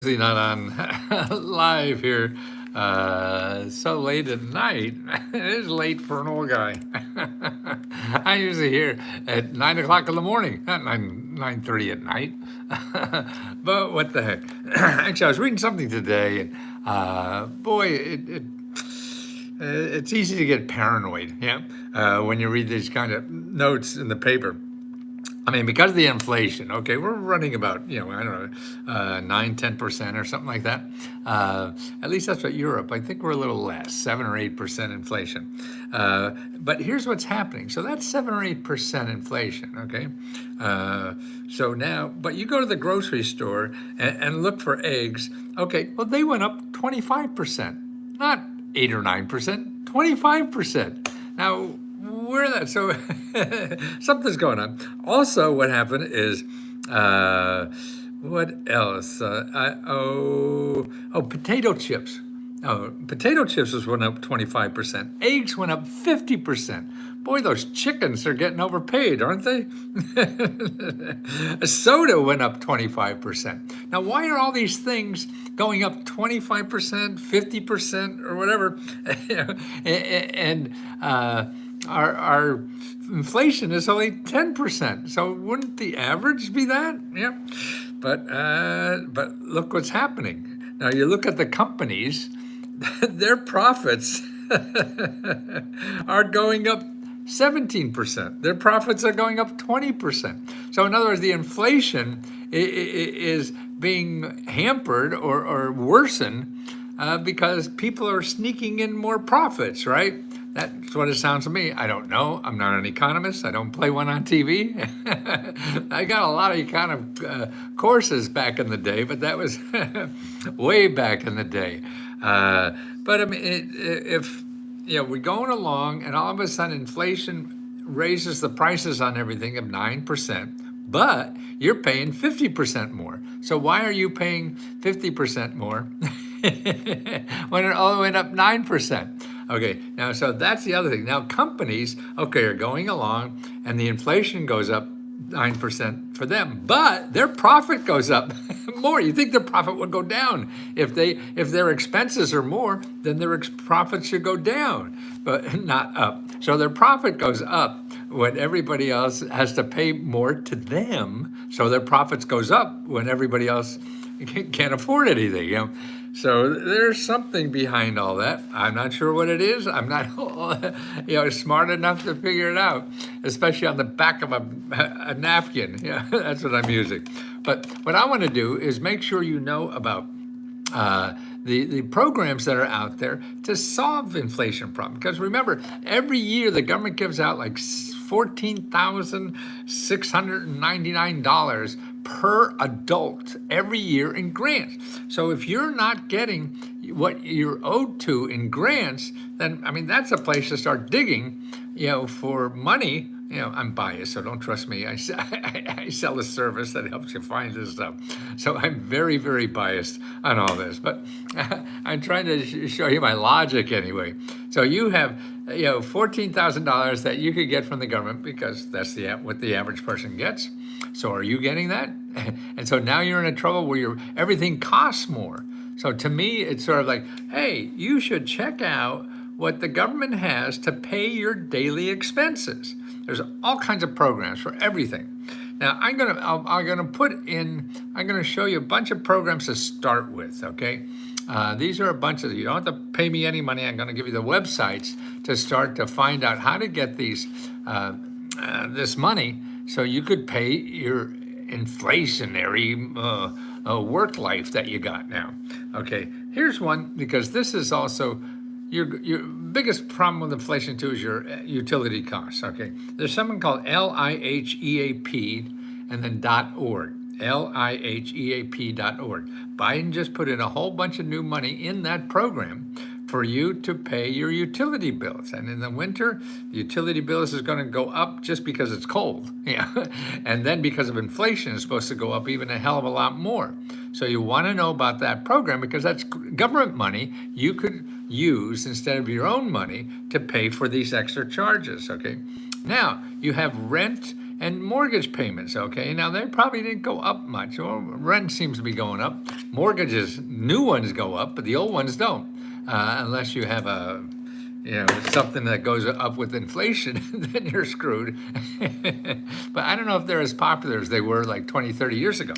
Not on live here so late at night. It is late for an old guy. I usually hear at 9 o'clock in the morning, not 9:30 at night. But what the heck? Actually, I was reading something today, and boy, it's easy to get paranoid, yeah, when you read these kind of notes in the paper. I mean, because of the inflation, okay, we're running about, I don't know, 9, 10% or something like that. At least that's what Europe, I think we're a little less, 7 or 8% inflation. But here's what's happening. So that's 7 or 8% inflation, okay? So now, but you go to the grocery store and look for eggs. Okay, well, they went up 25%, not 8 or 9%, 25%. Now, where that, so something's going on. Also, what happened is, what else? Potato chips. Oh, potato chips went up 25%. Eggs went up 50%. Boy, those chickens are getting overpaid, aren't they? Soda went up 25%. Now, why are all these things going up 25%, 50%, or whatever? And our inflation is only 10%. So wouldn't the average be that? Yeah. But look what's happening. Now you look at the companies, their profits are going up 17%. Their profits are going up 20%. So in other words, the inflation is being hampered or worsened because people are sneaking in more profits, right? That's what it sounds to me. I don't know. I'm not an economist. I don't play one on TV. I got a lot of courses back in the day, but that was way back in the day. But I mean, if we're going along and all of a sudden inflation raises the prices on everything of 9%, but you're paying 50% more. So why are you paying 50% more when it all went up 9%? Okay, now, so that's the other thing. Now, companies, okay, are going along and the inflation goes up 9% for them, but their profit goes up more. You think their profit would go down. If their expenses are more, then their profits should go down, but not up. So their profit goes up when everybody else has to pay more to them. So their profits goes up when everybody else can't afford anything, So there's something behind all that. I'm not sure what it is. I'm not, smart enough to figure it out, especially on the back of a napkin. Yeah, that's what I'm using. But what I want to do is make sure you know about the programs that are out there to solve the inflation problem. Because remember, every year the government gives out like $14,699 per adult every year in grants. So if you're not getting what you're owed to in grants, then, I mean, that's a place to start digging, for money. I'm biased, so don't trust me. I sell a service that helps you find this stuff. So I'm very, very biased on all this. But I'm trying to show you my logic anyway. So you have, $14,000 that you could get from the government because that's what the average person gets. So are you getting that? And so now you're in a trouble where everything costs more. So to me, it's sort of like, hey, you should check out what the government has to pay your daily expenses. There's all kinds of programs for everything. Now I'm gonna show you a bunch of programs to start with. Okay, these are a bunch of. You don't have to pay me any money. I'm going to give you the websites to start to find out how to get these this money so you could pay your inflationary work life that you got now. Okay, here's one, because this is also your biggest problem with inflation too is your utility costs. Okay, there's something called LIHEAP and then .org. LIHEAP.org. Biden just put in a whole bunch of new money in that program for you to pay your utility bills. And in the winter, the utility bills is going to go up just because it's cold. Yeah. And then because of inflation, it's supposed to go up even a hell of a lot more. So you want to know about that program because that's government money you could use instead of your own money to pay for these extra charges. Okay. Now, you have rent And mortgage payments, okay? Now, they probably didn't go up much. Well, rent seems to be going up. Mortgages, new ones go up, but the old ones don't, unless you have something that goes up with inflation, then you're screwed. But I don't know if they're as popular as they were like 20, 30 years ago.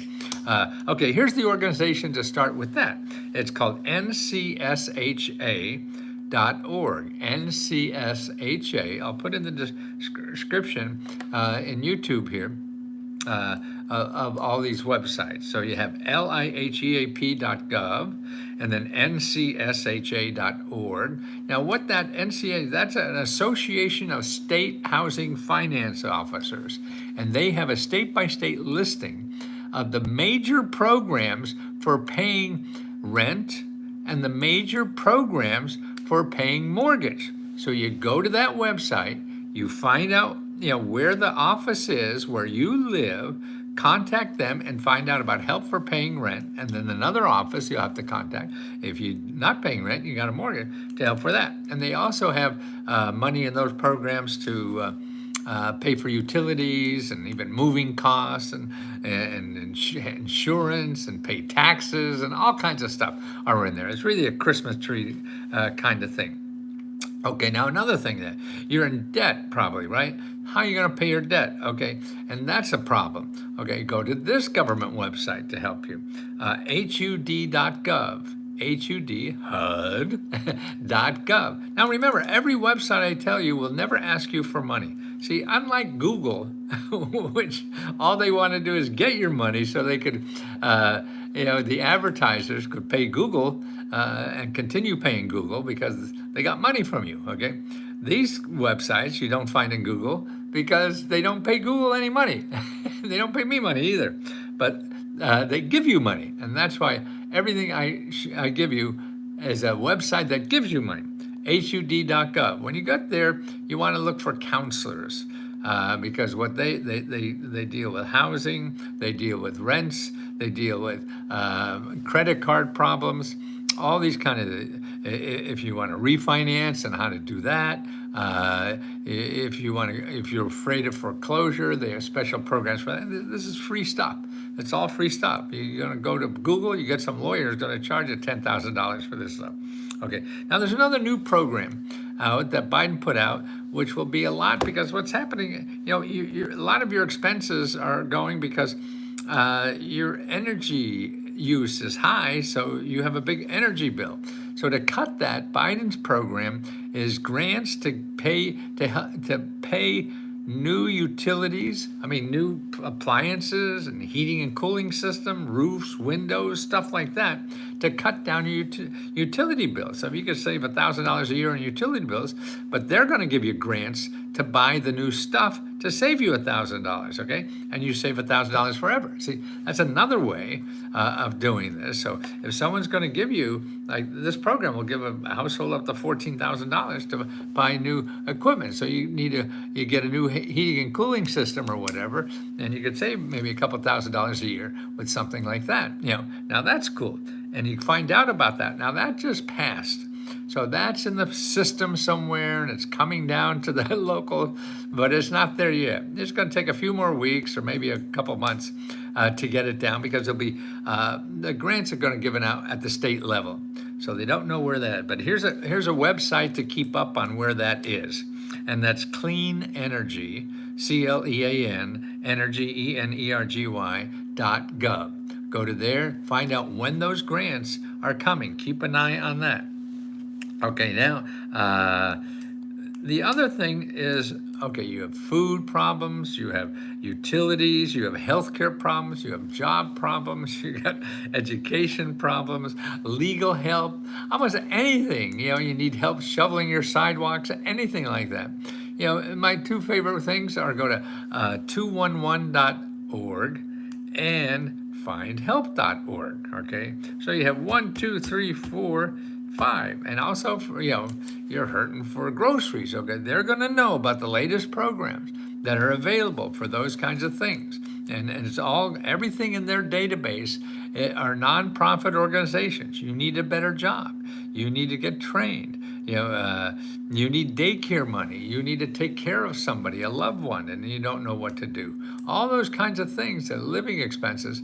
Okay, here's the organization to start with that. It's called NCSHA.org. NCSHA. I'll put in the description in YouTube here of all these websites. So you have LIHEAP.gov and then NCSHA.org. Now, what that that's an association of state housing finance officers, and they have a state-by-state listing of the major programs for paying rent and the major programs for paying mortgage. So you go to that website, you find out where the office is, where you live, contact them and find out about help for paying rent, and then another office you'll have to contact if you're not paying rent, you got a mortgage, to help for that. And they also have money in those programs to pay for utilities and even moving costs and insurance and pay taxes and all kinds of stuff are in there. It's really a Christmas tree kind of thing. Okay, now another thing that you're in debt probably, right? How are you going to pay your debt? Okay, and that's a problem. Okay, go to this government website to help you. HUD.gov. HUD.gov. Now remember, every website I tell you will never ask you for money. See, unlike Google, which all they want to do is get your money so they could, the advertisers could pay Google and continue paying Google because they got money from you, okay? These websites you don't find in Google because they don't pay Google any money. They don't pay me money either, but they give you money, and that's why everything I give you is a website that gives you money. HUD.gov. When you get there, you want to look for counselors because what they deal with housing, they deal with rents, they deal with credit card problems, all these kind of. If you want to refinance and how to do that, if you're afraid of foreclosure, they have special programs for that. This is free stuff. It's all free stuff. You're going to go to Google, you get some lawyers going to charge you $10,000 for this stuff. Okay, now there's another new program out that Biden put out, which will be a lot because what's happening, a lot of your expenses are going because your energy use is high, so you have a big energy bill. So to cut that, Biden's program is grants to pay new utilities, new appliances and heating and cooling system, roofs, windows, stuff like that, to cut down your utility bills. So if you could save $1,000 a year on utility bills, but they're going to give you grants to buy the new stuff to save you $1,000, okay? And you save $1,000 forever. See, that's another way of doing this. So if someone's going to give you, like this program will give a household up to $14,000 to buy new equipment. So you get a new heating and cooling system or whatever, and you could save maybe a couple $1,000s a year with something like that. Now that's cool. And you find out about that. Now that just passed. So that's in the system somewhere, and it's coming down to the local, but it's not there yet. It's going to take a few more weeks or maybe a couple months to get it down because there'll be the grants are going to be given out at the state level. So they don't know where that is. But here's a website to keep up on where that is, and that's CleanEnergy, CLEAN, Energy, ENERGY.gov. Go to there, find out when those grants are coming. Keep an eye on that. Okay, now, the other thing is, okay, you have food problems, you have utilities, you have healthcare problems, you have job problems, you got education problems, legal help, almost anything. You need help shoveling your sidewalks, anything like that. My two favorite things are go to 211.org and findhelp.org, okay? So you have 1, 2, 3, 4, 5, and also for, you're hurting for groceries, okay? They're going to know about the latest programs that are available for those kinds of things. and it's all, everything in their database are nonprofit organizations. You need a better job. You need to get trained. You need daycare money. You need to take care of somebody, a loved one, and you don't know what to do. All those kinds of things, living expenses.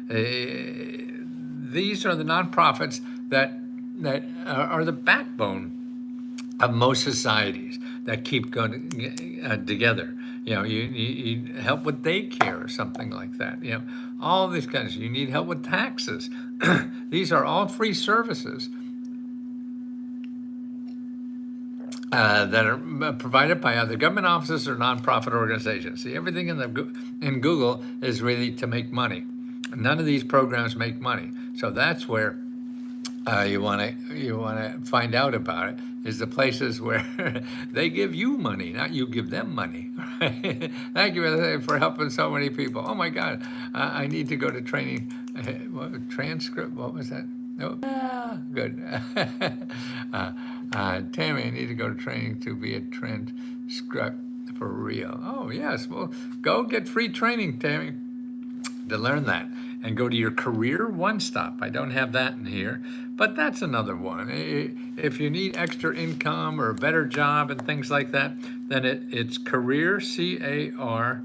These are the nonprofits that are the backbone of most societies that keep going together. You help with daycare or something like that. All these kinds. You need help with taxes. These are all free services that are provided by either government offices or nonprofit organizations. See, everything in Google is really to make money. None of these programs make money. So that's where you want to find out about it, is the places where they give you money, not you give them money. Right? Thank you for helping so many people. Oh my God, I need to go to training. Transcript, what was that? Oh, good. Tammy, I need to go to training to be a transcript for real. Oh yes, well, go get free training, Tammy, to learn that. And go to your career one stop. I don't have that in here, but that's another one. If you need extra income or a better job and things like that, then it's career, CAREER,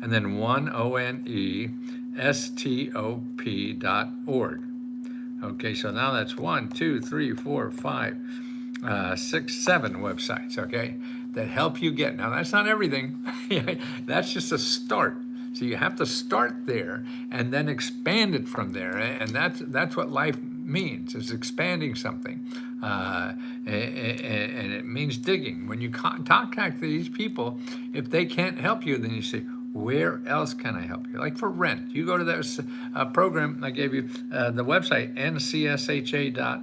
and then ONESTOP.org. Okay, so now that's 1, 2, 3, 4, 5, 6, 7 websites, okay, that help you get. Now that's not everything. That's just a start. So you have to start there and then expand it from there, and that's what life means, is expanding something, and it means digging. When you contact these people, if they can't help you, then you say, where else can I help you? Like for rent, you go to that program I gave you, the website ncsha.org,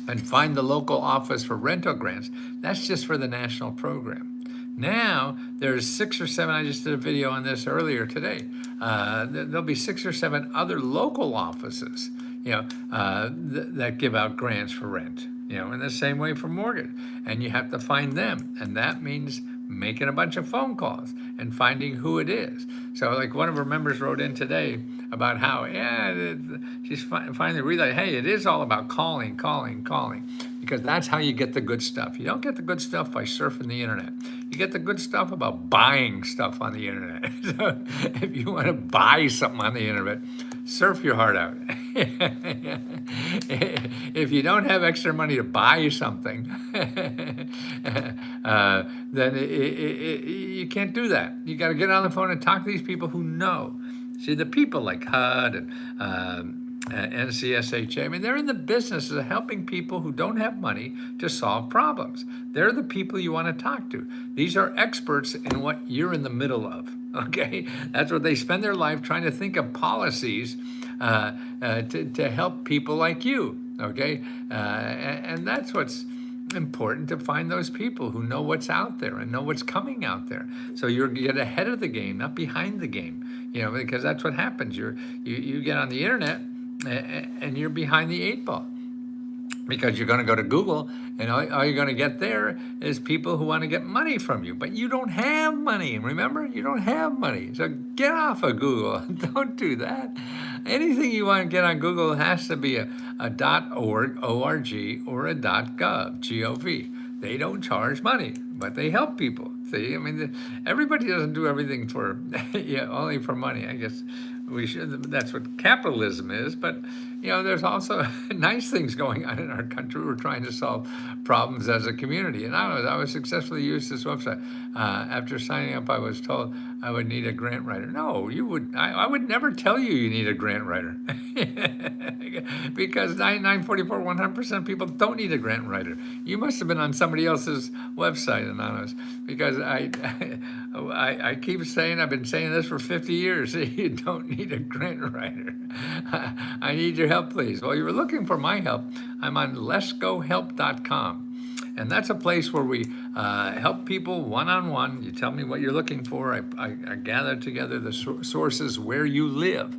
and find the local office for rental grants. That's just for the national program. Now, there's 6 or 7, I just did a video on this earlier today. There'll be 6 or 7 other local offices, that give out grants for rent, in the same way for mortgage. And you have to find them. And that means making a bunch of phone calls and finding who it is. So like one of our members wrote in today about how, she's finally realized, hey, it is all about calling, because that's how you get the good stuff. You don't get the good stuff by surfing the internet. You get the good stuff about buying stuff on the internet. So if you want to buy something on the internet, surf your heart out. If you don't have extra money to buy something, then you can't do that. You got to get on the phone and talk to these people who know. See, the people like HUD and NCSHA, I mean, they're in the business of helping people who don't have money to solve problems. They're the people you want to talk to. These are experts in what you're in the middle of, okay? That's what they spend their life trying to think of policies to help people like you, okay? And that's what's important, to find those people who know what's out there and know what's coming out there. So you get ahead of the game, not behind the game, because that's what happens. You get on the internet and you're behind the 8 ball, because you're going to go to Google and all you're going to get there is people who want to get money from you, but you don't have money. Remember, you don't have money. So get off of Google. Don't do that. Anything you want to get on Google has to be a .org, O-R-G, or a .gov, G-O-V. They don't charge money, but they help people. See, I mean, everybody doesn't do everything for, only for money. I guess we should. That's what capitalism is. But there's also nice things going on in our country. We're trying to solve problems as a community. And I was successfully used this website. After signing up, I was told I would need a grant writer. No, you would. I would never tell you need a grant writer, because 9944, 100% people don't need a grant writer. You must have been on somebody else's website, Anonymous, because I keep saying, I've been saying this for 50 years. You don't need a grant writer. I need your help, please. Well, you were looking for my help. I'm on HUD.gov. And that's a place where we help people one-on-one. You tell me what you're looking for. I gather together the sources where you live,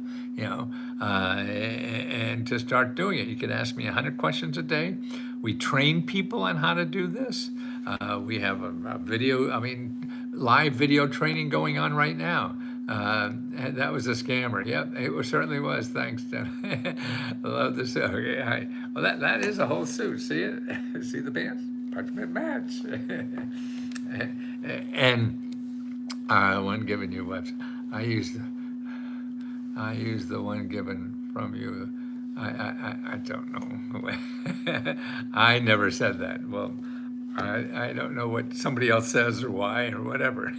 and to start doing it. You can ask me 100 questions a day. We train people on how to do this. We have a video, live video training going on right now. And that was a scammer. Yep, certainly was. Thanks, Jen. I love this. Okay, hi. Well, that is a whole suit. See it? See the pants? Parchment match. And one given you website. I used the one given from you. I don't know. I never said that. Well, I don't know what somebody else says or why or whatever.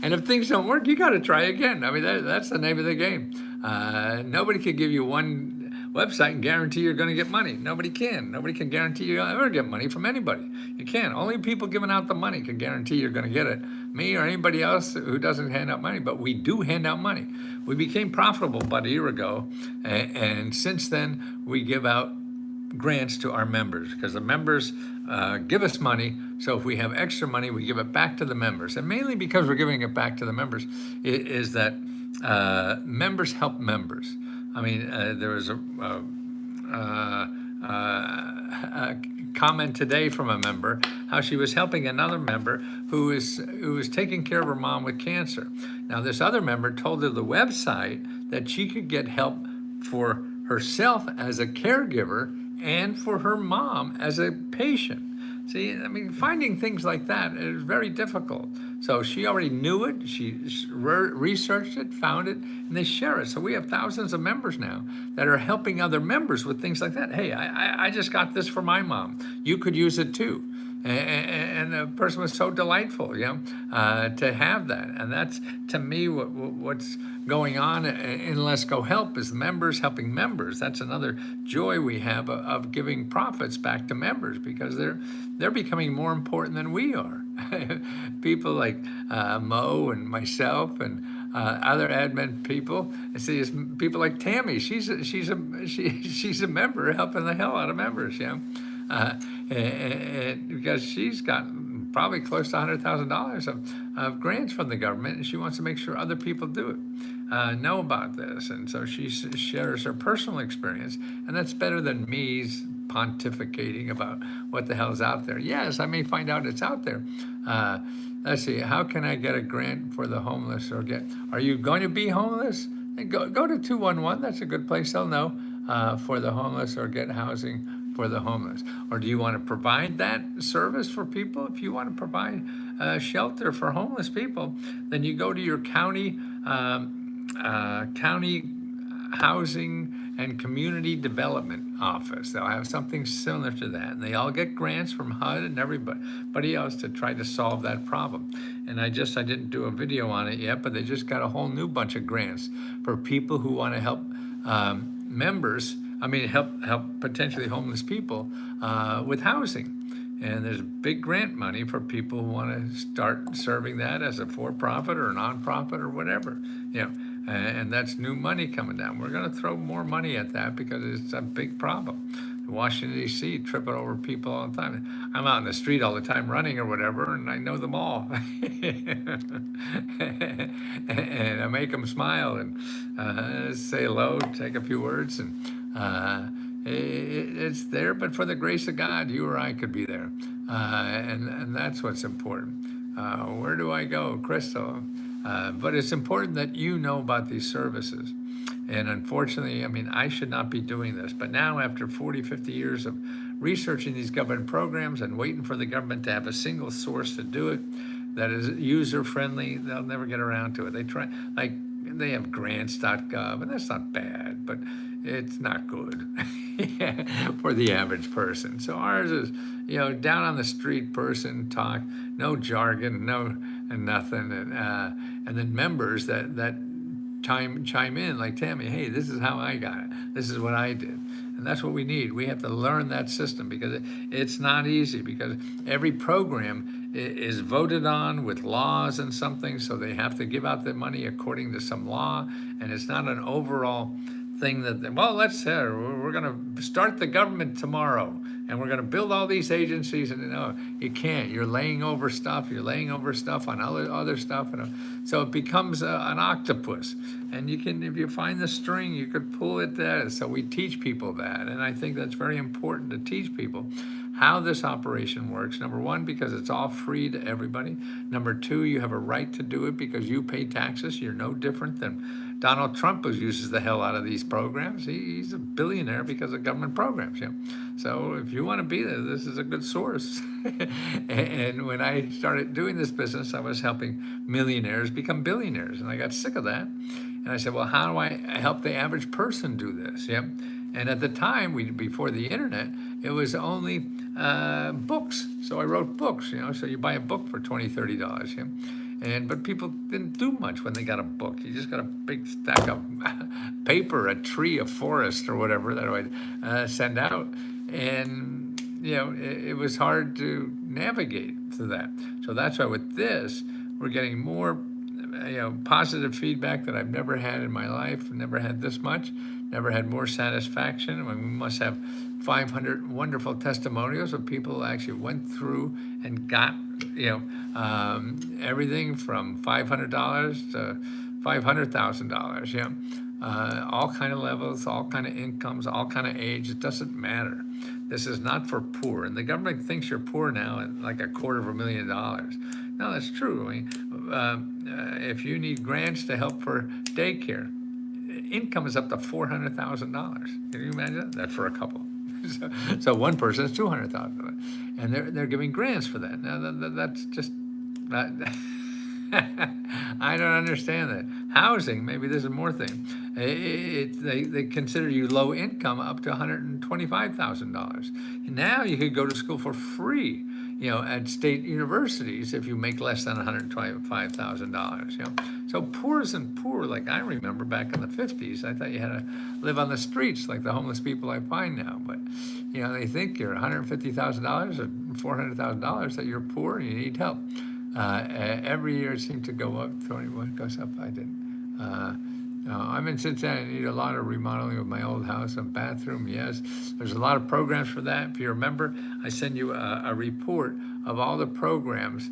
And if things don't work, you got to try again. I mean, that's the name of the game. Nobody can give you one website and guarantee you're going to get money. Nobody can. Nobody can guarantee you'll ever get money from anybody. You can't. Only people giving out the money can guarantee you're going to get it. Me or anybody else who doesn't hand out money, but we do hand out money. We became profitable about a year ago, and since then we give out grants to our members because the members give us money. So if we have extra money, we give it back to the members, and mainly because we're giving it back to the members is that members help members. I mean, there was a comment today from a member how she was helping another member who was taking care of her mom with cancer. Now, this other member told her the website that she could get help for herself as a caregiver and for her mom as a patient. See, I mean, finding things like that is very difficult. So she already knew it, she researched it, found it, and they share it. So we have thousands of members now that are helping other members with things like that. Hey, I just got this for my mom. You could use it too. And the person was so delightful, to have that. And that's, to me, what's going on in Let's Go Help is members helping members. That's another joy we have of giving profits back to members because they're becoming more important than we are. People like Mo and myself and other admin people. I see people like Tammy. She's a member helping the hell out of members, and because she's got probably close to $100,000 of grants from the government, and she wants to make sure other people do it, know about this, and so she shares her personal experience, and that's better than me's pontificating about what the hell's out there. Yes, I may find out it's out there. Let's see, how can I get a grant for the homeless are you going to be homeless? Go to 211, that's a good place, they'll know, for the homeless or get housing for the homeless. Or do you want to provide that service for people? If you want to provide shelter for homeless people, then you go to your county housing and community development office. They'll have something similar to that, and they all get grants from HUD and everybody else to try to solve that problem. And I didn't do a video on it yet, but they just got a whole new bunch of grants for people who want to help members. Help potentially homeless people with housing. And there's big grant money for people who want to start serving that as a for-profit or a non-profit or whatever. And that's new money coming down. We're going to throw more money at that because it's a big problem. Washington, D.C., tripping over people all the time. I'm out in the street all the time running or whatever, and I know them all. And I make them smile and say hello, take a few words, and it's there, but for the grace of God, you or I could be there. And that's what's important. Where do I go? Crystal. But it's important that you know about these services. And unfortunately, I should not be doing this. But now, after 40, 50 years of researching these government programs and waiting for the government to have a single source to do it that is user-friendly, they'll never get around to it. They try, they have Gov't.gov, and that's not bad, but it's not good for the average person. So ours is, down on the street person talk, no jargon, and nothing, and then members that chime in, like Tammy. Hey, this is how I got it. This is what I did, and that's what we need. We have to learn that system because it's not easy. Because every program is voted on with laws and something, so they have to give out their money according to some law, and it's not an overall thing that, we're going to start the government tomorrow and we're going to build all these agencies, and you can't. You're laying over stuff on other stuff, and so it becomes an octopus. And you can, if you find the string, you could pull it there. So we teach people that, and I think that's very important to teach people how this operation works. Number one, because it's all free to everybody. Number two, you have a right to do it because you pay taxes. You're no different than Donald Trump, who uses the hell out of these programs. He's a billionaire because of government programs. So if you want to be there, this is a good source. And when I started doing this business, I was helping millionaires become billionaires, and I got sick of that. And I said, well, how do I help the average person do this? And at the time, before the internet, it was only books. So I wrote books, so you buy a book for $20, $30, but people didn't do much when they got a book. You just got a big stack of paper, a tree, a forest, or whatever that I would send out. And, it was hard to navigate through that. So that's why with this, we're getting more positive feedback that I've never had in my life. Never had this much, never had more satisfaction. I mean, we must have 500 wonderful testimonials of people who actually went through and got, everything from $500 to $500,000, all kind of levels, all kind of incomes, all kind of age. It doesn't matter. This is not for poor. And the government thinks you're poor now at like $250,000. No, that's true. I mean, if you need grants to help for daycare, income is up to $400,000. Can you imagine that? That's for a couple. So one person is $200,000, and they're giving grants for that. Now that's just not. I don't understand that. Housing, maybe there's more thing. They consider you low income up to $125,000. Now you could go to school for free, at state universities if you make less than $125,000. So poor isn't poor like I remember back in the 50s. I thought you had to live on the streets like the homeless people I find now. But they think you're $150,000 or $400,000 that you're poor and you need help. Every year it seemed to go up. 21 goes up. I didn't. I'm in Cincinnati. I need a lot of remodeling of my old house, a bathroom. Yes, there's a lot of programs for that. If you remember, I send you a report of all the programs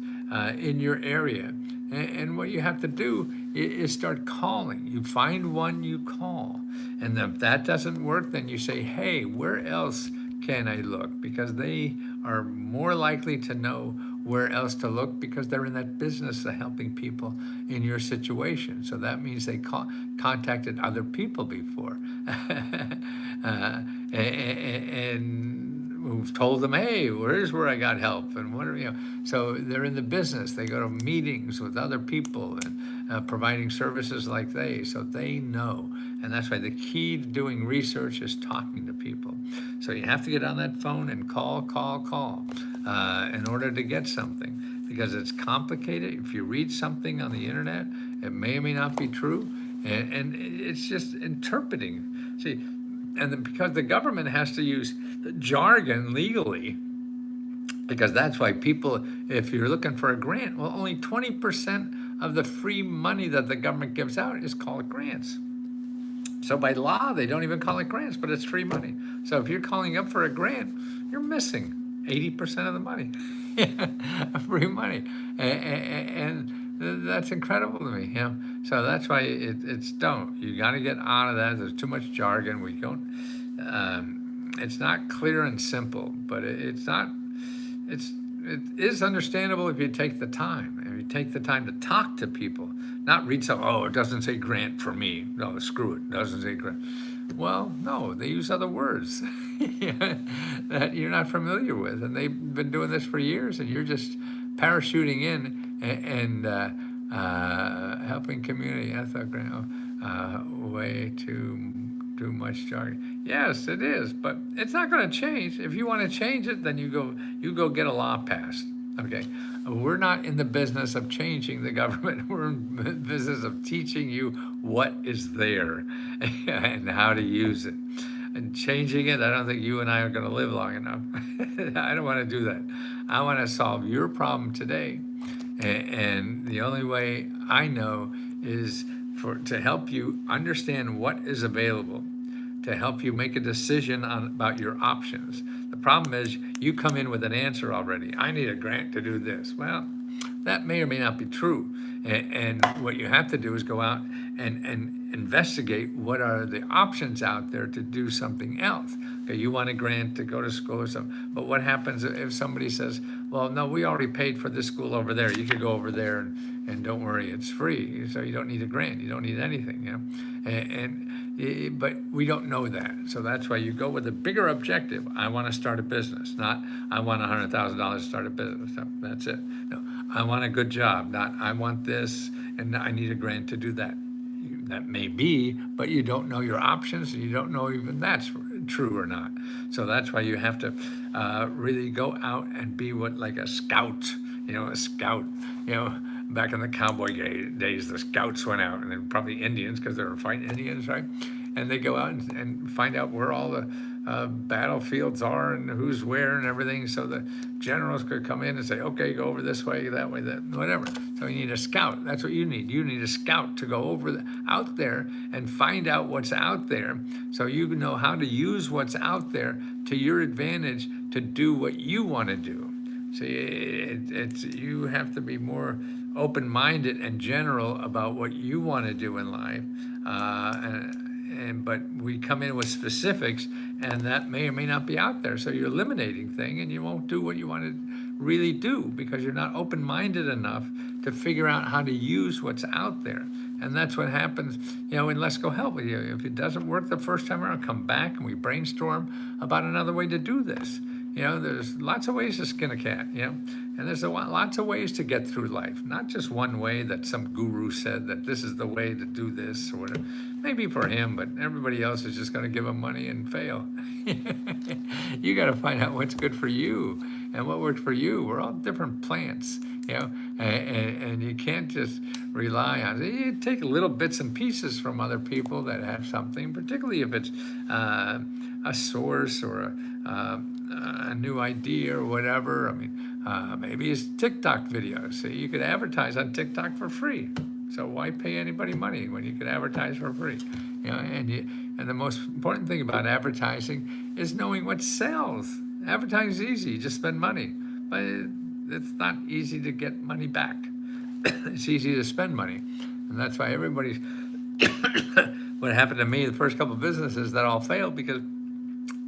in your area. And what you have to do is start calling. You find one, you call. And if that doesn't work, then you say, hey, where else can I look? Because they are more likely to know where else to look because they're in that business of helping people in your situation. So that means they contacted other people before and who've told them, hey, here's where I got help, and what so they're in the business. They go to meetings with other people and providing services like so they know. And that's why the key to doing research is talking to people. So you have to get on that phone and call in order to get something, because it's complicated. If you read something on the internet, it may or may not be true, and it's just interpreting. See, because the government has to use jargon legally, because that's why people, if you're looking for a grant, well, only 20% of the free money that the government gives out is called grants. So by law, they don't even call it grants, but it's free money. So if you're calling up for a grant, you're missing 80% of the money, free money, and that's incredible to me. So that's why it's don't. You got to get out of that. There's too much jargon. We don't. It's not clear and simple, but it is understandable if you take the time. If you take the time to talk to people, not read something. Oh, it doesn't say grant for me. No, screw it. It doesn't say grant. Well, no, they use other words that you're not familiar with, and they've been doing this for years, and you're just parachuting in and helping community. I thought, way too much jargon. Yes, it is, but it's not going to change. If you want to change it, then you go get a law passed. Okay, we're not in the business of changing the government. We're in the business of teaching you what is there and how to use it. And changing it, I don't think you and I are going to live long enough. I don't want to do that. I want to solve your problem today. And the only way I know is to help you understand what is available, to help you make a decision about your options. The problem is you come in with an answer already. I need a grant to do this. Well, that may or may not be true. And what you have to do is go out and investigate what are the options out there to do something else. Okay, you want a grant to go to school or something, but what happens if somebody says, well, no, we already paid for this school over there, you could go over there and don't worry, it's free, so you don't need a grant, you don't need anything, you know? But we don't know that, so that's why you go with a bigger objective. I want to start a business, not I want $100,000 to start a business. No, that's it. No, I want a good job, not I want this and I need a grant to do that. That may be, but you don't know your options, and you don't know even that's true or not. So that's why you have to really go out and be like a scout. You know, a scout. You know, back in the cowboy days, the scouts went out, and they're probably Indians because they were fighting Indians, right? And they go out and find out where all the battlefields are and who's where and everything, so the generals could come in and say, okay, go over this way, that way, that, whatever. So you need a scout. That's what you need. You need a scout to go out there and find out what's out there, so you know how to use what's out there to your advantage to do what you want to do. See, you have to be more open-minded and general about what you want to do in life, but we come in with specifics, and that may or may not be out there. So you're eliminating things, and you won't do what you want to really do because you're not open-minded enough to figure out how to use what's out there. And that's what happens, you know, in Let's Go Help With You. If it doesn't work the first time around, come back and we brainstorm about another way to do this. You know, there's lots of ways to skin a cat, you know, and there's lots of ways to get through life, not just one way that some guru said that this is the way to do this or whatever. Maybe for him, but everybody else is just going to give him money and fail. You got to find out what's good for you and what works for you. We're all different plants, you know, and you can't just rely on it. You take little bits and pieces from other people that have something, particularly if it's a source or a new idea or whatever. I mean, maybe it's TikTok videos. So you could advertise on TikTok for free. So why pay anybody money when you could advertise for free? You know, and the most important thing about advertising is knowing what sells. Advertising is easy, you just spend money, but it's not easy to get money back. It's easy to spend money, and that's why everybody's. What happened to me, the first couple of businesses that all failed because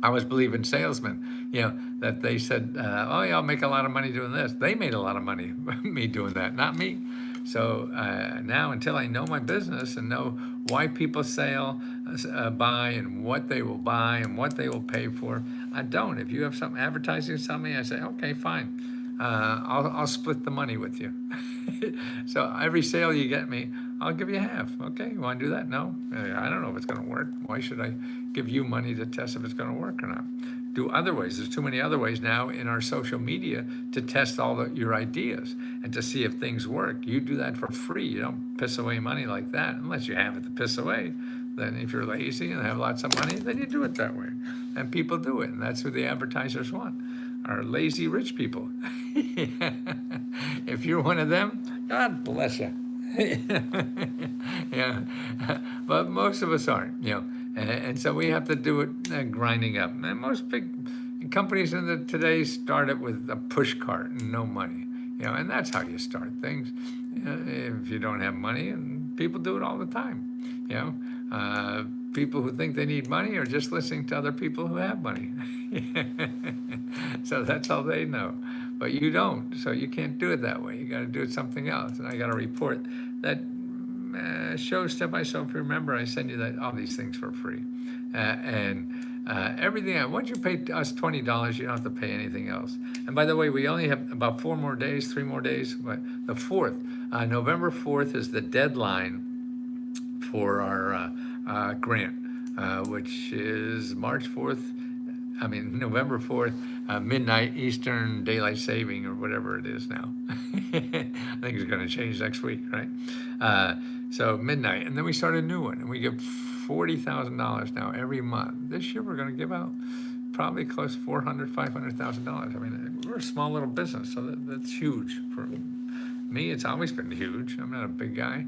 I was believing salesmen, you know, that they said, oh yeah, I'll make a lot of money doing this. They made a lot of money, me doing that, not me. So now until I know my business and know why people sell, buy, and what they will buy and what they will pay for, I don't. If you have something advertising something, I say, okay, fine. I'll split the money with you. So every sale you get me, I'll give you half. Okay, you want to do that? No? I don't know if it's going to work. Why should I give you money to test if it's going to work or not? Do other ways. There's too many other ways now in our social media to test all your ideas and to see if things work. You do that for free. You don't piss away money like that unless you have it to piss away. Then if you're lazy and have lots of money, then you do it that way. And people do it, and that's who the advertisers want, are lazy rich people. If you're one of them, God bless you. Yeah, but most of us aren't, you know, and so we have to do it grinding up. And most big companies today start it with a push cart and no money, you know, and that's how you start things. If you don't have money, and people do it all the time, you know. People who think they need money are just listening to other people who have money. So that's all they know. But you don't, so you can't do it that way. You got to do it something else. And I got a report that shows step by step. If you remember, I send you all these things for free. Everything, once you pay us $20, you don't have to pay anything else. And by the way, we only have about 3 more days, but the 4th, November 4th is the deadline for our grant, which is November 4th, midnight Eastern Daylight Saving or whatever it is now. I think it's going to change next week, right? So midnight, and then we start a new one, and we give $40,000 now every month. This year we're going to give out probably close to $400,000, $500,000. I mean, we're a small little business, so that's huge for me. It's always been huge. I'm not a big guy.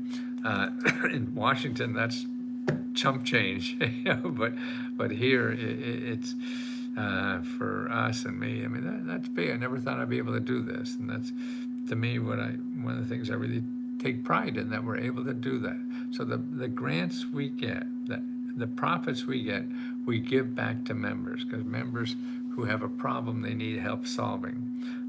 In Washington, that's chump change, you know, but here it's for us and me. I mean, that's big. I never thought I'd be able to do this, and that's to me one of the things I really take pride in that we're able to do that. So the grants we get, the profits we get, we give back to members, because members who have a problem they need help solving.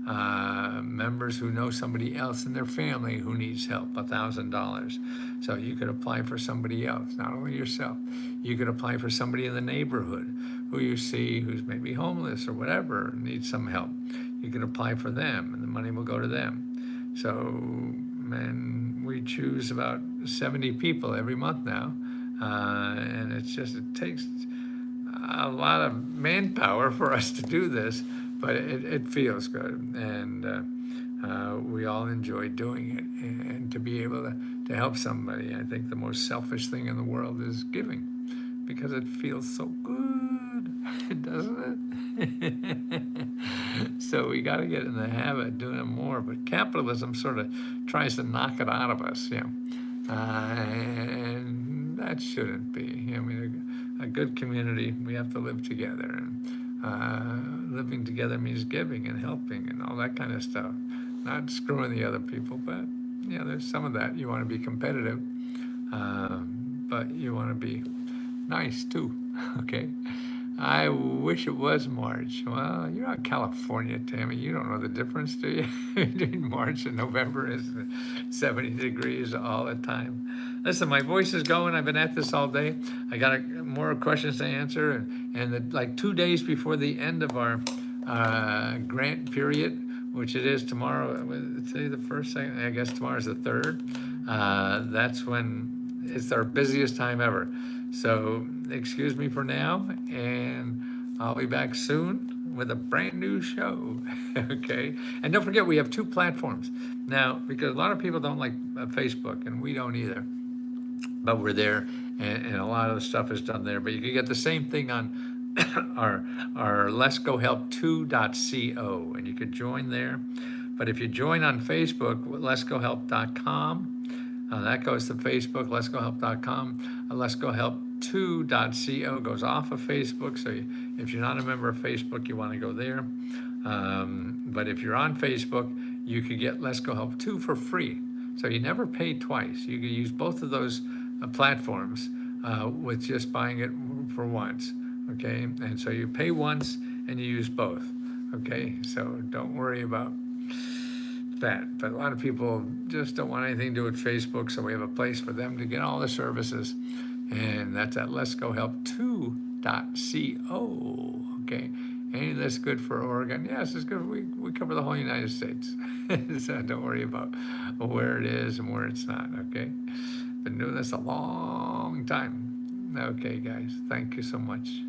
Members who know somebody else in their family who needs help, $1,000. So you could apply for somebody else, not only yourself. You could apply for somebody in the neighborhood who you see who's maybe homeless or whatever, needs some help. You could apply for them, and the money will go to them. So, and we choose about 70 people every month now, and it takes a lot of manpower for us to do this, but it feels good, and we all enjoy doing it. And to be able to help somebody, I think the most selfish thing in the world is giving, because it feels so good, doesn't it? So we got to get in the habit of doing it more, but capitalism sort of tries to knock it out of us, and that shouldn't be. I mean, a good community, we have to live together, and living together means giving and helping and all that kind of stuff. Not screwing the other people, but there's some of that. You want to be competitive, but you want to be nice too, okay? I wish it was March. Well, you're out in California, Tammy. You don't know the difference, do you? Between March and November is 70 degrees all the time. Listen, my voice is going. I've been at this all day. I got more questions to answer. And like 2 days before the end of our grant period, which it is tomorrow, today the first, second, I guess tomorrow's the third. That's when it's our busiest time ever. So excuse me for now, and I'll be back soon with a brand new show, okay? And don't forget, we have 2 platforms now, because a lot of people don't like Facebook, and we don't either, but we're there, and a lot of the stuff is done there. But you can get the same thing on our Let's Go Help 2.co, and you could join there. But if you join on Facebook, letsgohelp.com, that goes to Facebook, letsgohelp.com. Let's Go Help 2.co goes off of Facebook. So if you're not a member of Facebook, you want to go there. But if you're on Facebook, you could get Let's Go Help 2 for free. So you never pay twice. You can use both of those platforms with just buying it for once, okay? And so you pay once and you use both, okay? So don't worry about that. But a lot of people just don't want anything to do with Facebook, so we have a place for them to get all the services, and that's at letsgohelp2.co, okay? Ain't this good for Oregon? Yes, it's good. We cover the whole United States. So don't worry about where it is and where it's not, okay? Been doing this a long time. Okay, guys, thank you so much.